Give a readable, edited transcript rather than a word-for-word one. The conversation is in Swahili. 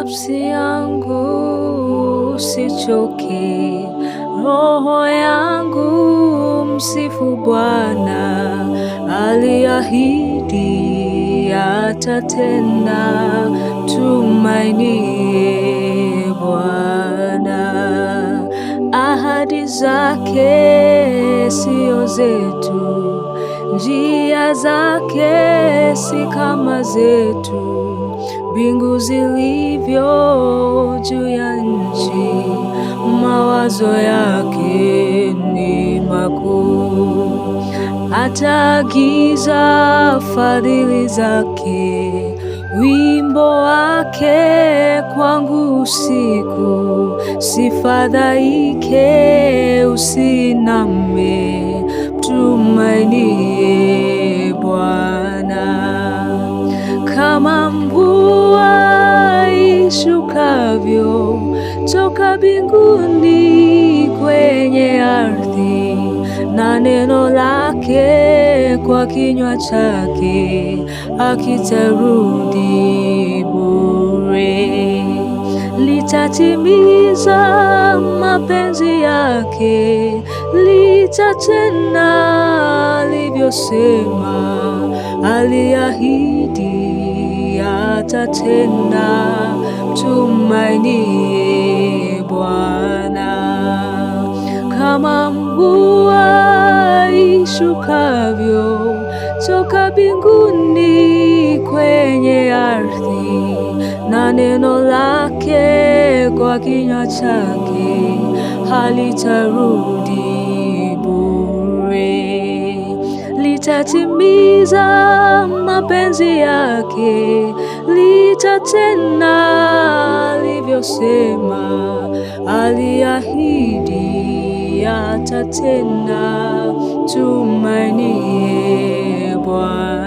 Nafsi yangu usichoke, roho yangu msifu Bwana. Aliahidi atatenda, tumainie Bwana. Ahadi zake sio zetu, njia zake si kama zetu. Mbingu zilivyo juu ya nchi, mawazo yake ni makuu. Ataagiza fadhili zake, wimbo wake kwangu usiku. Sifadhaike, usiname, tumainie Bwana. Kama mvua ishukavyo toka mbinguni kwenye ardhi, na neno lake kwa kinywa chake hakitarudi bure. Litatimiza mapenzi yake, litatenda alivyosema. Aliahidi atatenda, tumainie Bwana. Kama mvua ishukavyo toka mbinguni kwenye ardhi, na neno lake kwa kinywa chake halitarudi bure. Litatimiza mapenzi yake, litatenda alivyosema. Aliahidi atatenda, tumainie Bwana.